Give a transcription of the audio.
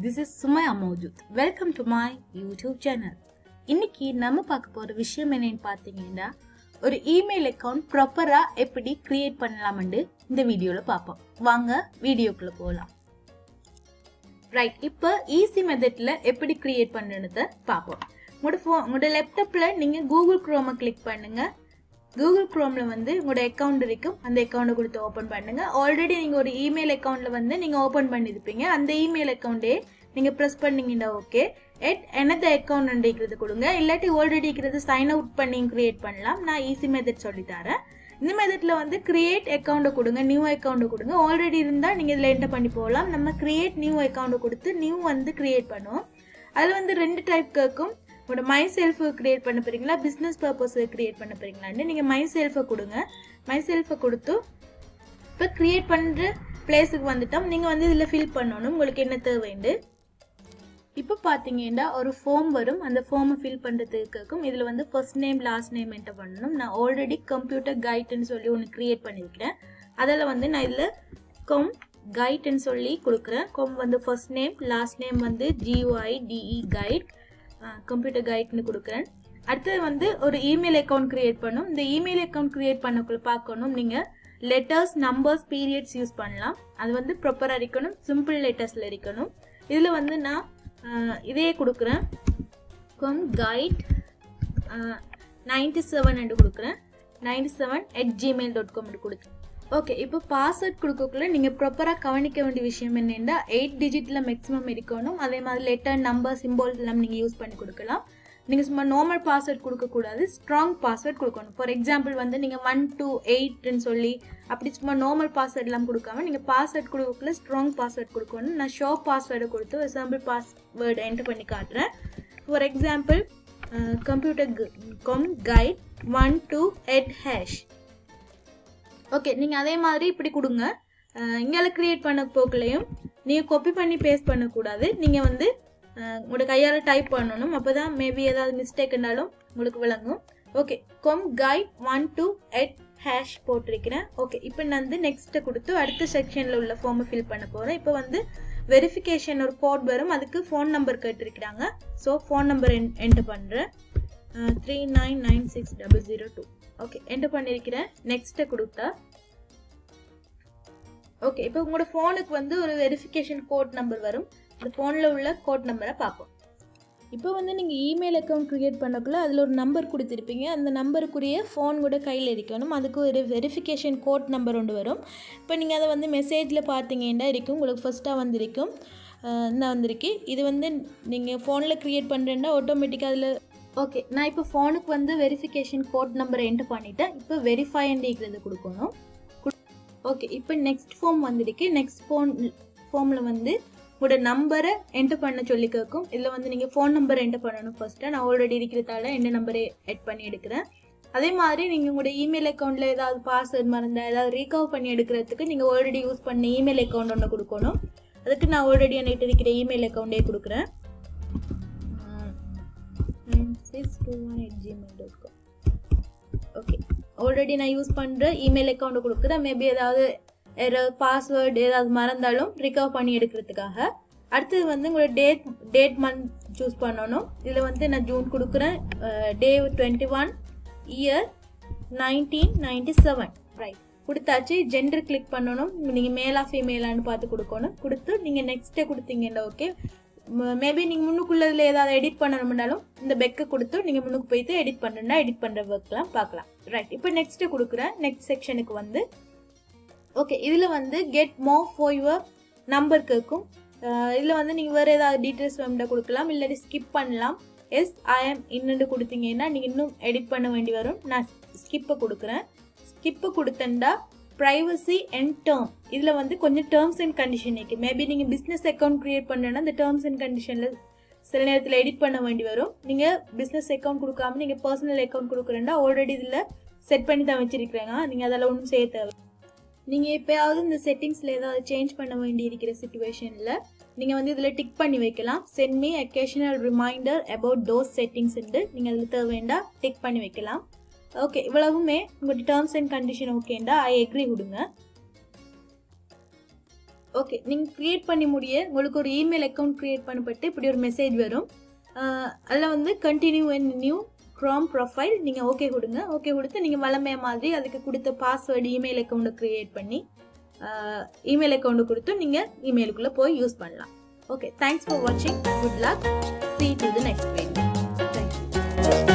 This is Sumaya Mojud. Welcome to my YouTube channel. இன்னைக்கு நம்ம பார்க்க போற விஷயம் என்னன்னு பாத்தீங்கன்னா ஒரு இமெயில் அக்கவுண்ட் ப்ராப்பரா எப்படி கிரியேட் பண்ணலாம்னு இந்த வீடியோல பாப்போம். வாங்க வீடியோக்குள்ள போலாம். ரைட், இப்போ ஈஸி மெத்தட்ல எப்படி கிரியேட் பண்றதுன்னு பாப்போம். உங்களோட லேப்டாப்ல நீங்க Google Chrome கிளிக் பண்ணுங்க. Google Chromeல வந்து உங்களோட அக்கவுண்ட் இருக்கும். அந்த அக்கவுண்ட் கொடுத்து ஓபன் பண்ணுங்க. ஆல்ரெடி நீங்க ஒரு இமெயில் அக்கவுண்ட்ல வந்து நீங்க ஓபன் பண்ணிருப்பீங்க. அந்த இமெயில் அக்கவுண்டே நீங்க பிரஸ் பண்ணீங்கன்னா ஓகே. another account அப்படிங்கிறது கொடுங்க. இல்லாட்டி ஆல்ரெடி இருக்கிறது சைன் அவுட் பண்ணி கிரியேட் பண்ணலாம். நான் ஈஸி மெத்தட் சொல்லி தரேன். இந்த மெத்தட்ல வந்து கிரியேட் அக்கவுண்ட் கொடுங்க, நியூ அக்கவுண்ட் கொடுங்க. ஆல்ரெடி இருந்தா நீங்க இதுல என்டர் பண்ணி போகலாம். நம்ம கிரியேட் நியூ அக்கவுண்ட் கொடுத்து நியூ வந்து கிரியேட் பண்ணுவோம். அதுல வந்து ரெண்டு டைப் கேட்கும். உங்களோட மை செல்ஃப் கிரியேட் பண்ண போறீங்களா, பிசினஸ் பர்பஸ் கிரியேட் பண்ண போறீங்களான்னு நீங்க மை செல்ஃபை கொடுங்க. மை செல்ஃபை கொடுத்து இப்போ கிரியேட் பண்ற பிளேஸுக்கு வந்துட்டோம். நீங்க வந்து இதுல ஃபில் பண்ணணும் உங்களுக்கு என்ன தேவைண்டு. இப்போ பாத்தீங்கன்னா ஒரு ஃபார்ம் வரும். அந்த ஃபார்மை ஃபில் பண்றதுக்கு கேட்கும். இதுல வந்து first name last name enter பண்ணணும். நான் ஆல்ரெடி கம்ப்யூட்டர் கைட்னு சொல்லி ஒன்று கிரியேட் பண்ணிருக்கிறேன். அதில் வந்து நான் இதுல கைட்னு சொல்லி கொடுக்குறேன். வந்து ஃபர்ஸ்ட் நேம் லாஸ்ட் நேம் வந்து GUIDE கைட், கம்ப்யூட்டர் கைட்னு கொடுக்குறேன். அடுத்தது வந்து ஒரு இமெயில் அக்கவுண்ட் கிரியேட் பண்ணும். இந்த இமெயில் அக்கவுண்ட் கிரியேட் பண்ணக்குள்ள பார்க்கணும் நீங்க லெட்டர்ஸ், நம்பர்ஸ், பீரியட்ஸ் யூஸ் பண்ணலாம். அது வந்து ப்ராப்பராக இருக்கணும், சிம்பிள் லெட்டர்ஸ்ல இருக்கணும். இதுல வந்து நான் இதே கொடுக்குறேன். கைட் 97 என்று கொடுக்குறேன். 97@gmail.com கொடுக்குறேன். ஓகே, இப்போ பாஸ்வேர்ட் கொடுக்கக்குள்ள நீங்க ப்ராப்பரா கவனிக்க வேண்டிய விஷயம் என்னன்னா 8 டிஜிட்ல மேக்ஸிமம் இருக்கணும். அதே மாதிரி லெட்டர், நம்பர், சிம்பிள்ஸ் எல்லாம் நீங்க யூஸ் பண்ணி கொடுக்கலாம். நீங்க சும்மா நார்மல் பாஸ்வேர்ட் கொடுக்க கூடாது, ஸ்ட்ராங் பாஸ்வேர்ட் கொடுக்கணும். ஃபார் எக்ஸாம்பிள் வந்து நீங்க 1 to 8ன்னு சொல்லி அப்படி சும்மா நார்மல் பாஸ்வேர்ட் எல்லாம் கொடுக்காம நீங்க பாஸ்வேர்ட் கொடுக்கக்குள்ள ஸ்ட்ராங் பாஸ்வேர்ட் கொடுக்கணும். நான் ஷோ பாஸ்வேர்டை கொடுத்து ஒரு சாம்பிள் பாஸ்வேர்டு என்டர் பண்ணி காட்டுறேன். For example computer guide 128#. Okay, நீங்கள் அதே மாதிரி இப்படி கொடுங்க. இங்கே கிரியேட் பண்ண போக்குலையும் நீங்கள் காப்பி பண்ணி பேஸ்ட் பண்ணக்கூடாது. நீங்கள் வந்து உங்களோட கையால் டைப் பண்ணணும். அப்போ தான் மேபி ஏதாவது மிஸ்டேக் இருந்தாலும் உங்களுக்கு விளங்கும். ஓகே, கைட் 128# போட்டிருக்கிறேன். ஓகே, இப்போ நான் வந்து நெக்ஸ்ட்டை கொடுத்து அடுத்த செக்ஷனில் உள்ள ஃபார்மை ஃபில் பண்ண போகிறேன். இப்போ வந்து வெரிஃபிகேஷன் ஒரு கோட் வரும். அதுக்கு ஃபோன் நம்பர் கேட்டிருக்கிறாங்க. ஸோ ஃபோன் நம்பர் என்டர் பண்ணுறேன். 39960002. ஓகே, என்டர் பண்ணியிருக்கிறேன். நெக்ஸ்ட்டை கொடுத்தா ஓகே, இப்போ உங்களோட ஃபோனுக்கு வந்து ஒரு வெரிஃபிகேஷன் கோட் நம்பர் வரும். அந்த ஃபோனில் உள்ள கோட் நம்பரை பார்ப்போம். இப்போ வந்து நீங்கள் இமெயில் அக்கௌண்ட் க்ரியேட் பண்ணக்குள்ள அதில் ஒரு நம்பர் கொடுத்துருப்பீங்க. அந்த நம்பருக்குரிய ஃபோன் கூட கையில் இருக்கணும். அதுக்கு ஒரு வெரிஃபிகேஷன் கோட் நம்பர் ஒன்று வரும். இப்போ நீங்கள் அதை வந்து மெசேஜில் பார்த்தீங்கன்னா இருக்கும். உங்களுக்கு ஃபஸ்ட்டாக வந்திருக்கும். என்ன வந்திருக்கு, இது வந்து நீங்கள் ஃபோனில் க்ரியேட் பண்ணுறேன்னா ஆட்டோமேட்டிக்காக அதில் ஓகே. நான் இப்போ ஃபோனுக்கு வந்து வெரிஃபிகேஷன் கோட் நம்பரை என்டர் பண்ணிட்டேன். இப்போ வெரிஃபை அப்படிங்கிறது கொடுக்கணும். ஓகே, இப்போ நெக்ஸ்ட் ஃபார்ம் வந்துருக்கு. நெக்ஸ்ட் ஃபார்மில் வந்து உங்களோட நம்பரை என்டர் பண்ண சொல்லி கேட்கும். இதில் வந்து நீங்கள் ஃபோன் நம்பரை என்டர் பண்ணணும் ஃபர்ஸ்ட்டு. நான் ஆல்ரெடி இருக்கிறதால என்ன நம்பரை எட் பண்ணி எடுக்கிறேன். அதே மாதிரி நீங்கள் உங்களோட இமெயில் அக்கௌண்ட்டில் ஏதாவது பாஸ்வேர்ட் மறந்தால் ஏதாவது ரீகவர் பண்ணி எடுக்கிறதுக்கு நீங்கள் ஆல்ரெடி யூஸ் பண்ண இமெயில் அக்கௌண்ட் ஒன்று கொடுக்கணும். அதுக்கு நான் ஆல்ரெடி என்கிட்ட இருக்கிற இமெயில் அக்கௌண்ட்டே கொடுக்குறேன். 9621@gmail.com. ஓகே, ஆல்ரெடி நான் யூஸ் பண்ணுற இமெயில் அக்கௌண்ட்டை கொடுக்குறேன். மேபி ஏதாவது பாஸ்வேர்டு ஏதாவது மறந்தாலும் ரிகவர் பண்ணி எடுக்கிறதுக்காக. அடுத்தது வந்து உங்களோட டேட் மந்த் சூஸ் பண்ணணும். இதில் வந்து நான் ஜூன் கொடுக்குறேன். டே 21, இயர் 1997. ரைட், கொடுத்தாச்சு. ஜெண்டர் கிளிக் பண்ணணும். நீங்கள் மேலா ஃபீமேலான்னு பார்த்து கொடுக்கணும். கொடுத்து நீங்கள் நெக்ஸ்ட்டே கொடுத்தீங்கன்னா ஓகே. மேபி நீங்கள் முன்னுக்குள்ளதில் ஏதாவது எடிட் பண்ணணும்னாலும் இந்த பெக்கை கொடுத்து நீங்கள் முன்னுக்கு போயிட்டு எடிட் பண்ணுறா எடிட் பண்ணுற ஒர்க்லாம் பார்க்கலாம். ரைட், இப்போ நெக்ஸ்ட்டு கொடுக்குறேன். நெக்ஸ்ட் செக்ஷனுக்கு வந்து ஓகே, இதில் வந்து get more for your number கேட்கும். இதில் வந்து நீங்கள் வேறு ஏதாவது டீட்டெயில்ஸ் வேண்டாம் கொடுக்கலாம், இல்லாட்டி ஸ்கிப் பண்ணலாம். SIM இன்னும் கொடுத்தீங்கன்னா நீங்கள் இன்னும் எடிட் பண்ண வேண்டி வரும். நான் ஸ்கிப்பை கொடுக்குறேன். ஸ்கிப்பை கொடுத்தேன்டா ப்ரைவசி அண்ட் டேர்ம். இதில் வந்து கொஞ்சம் டேர்ம்ஸ் அண்ட் கண்டிஷன் இருக்குது. மேபி நீங்கள் பிஸ்னஸ் அக்கௌண்ட் க்ரியேட் பண்ணுறேன்னா இந்த டேர்ம்ஸ் அண்ட் கண்டிஷனில் சில நேரத்தில் எடிட் பண்ண வேண்டி வரும். நீங்கள் பிஸ்னஸ் அக்கௌண்ட் கொடுக்காம நீங்கள் பர்சனல் அக்கௌண்ட் கொடுக்குறேன்னா ஆல்ரெடி இதில் செட் பண்ணி தான் வச்சுருக்கிறேங்க. நீங்கள் அதெல்லாம் ஒன்றும் செய்ய தேவை. நீங்கள் எப்போயாவது இந்த செட்டிங்ஸில் ஏதாவது சேஞ்ச் பண்ண வேண்டி இருக்கிற சிச்சுவேஷனில் நீங்கள் வந்து இதில் டிக் பண்ணி வைக்கலாம். Send me occasional reminder about those செட்டிங்ஸ்ன்ட்டு நீங்கள் அதில் தேவைண்டா டிக் பண்ணி வைக்கலாம். ஓகே, இவ்வளவுமே உங்களோட டேர்ம்ஸ் அண்ட் கண்டிஷன் ஓகேண்டா ஐ எக்ரி கொடுங்க. ஓகே, நீங்கள் க்ரியேட் பண்ணி முடிய உங்களுக்கு ஒரு இமெயில் அக்கௌண்ட் க்ரியேட் பண்ணப்பட்டு இப்படி ஒரு மெசேஜ் வரும். அதில் வந்து continue and new Chrome profile நீங்கள் ஓகே கொடுங்க. ஓகே கொடுத்து நீங்கள் வளமைய மாதிரி அதுக்கு கொடுத்த பாஸ்வேர்டு இமெயில் அக்கௌண்ட்டை க்ரியேட் பண்ணி இமெயில் அக்கௌண்ட்டு கொடுத்து நீங்கள் இமெயிலுக்குள்ளே போய் யூஸ் பண்ணலாம். ஓகே, தேங்க்ஸ் ஃபார் வாட்சிங். Good luck. See you to the next video. Thank you.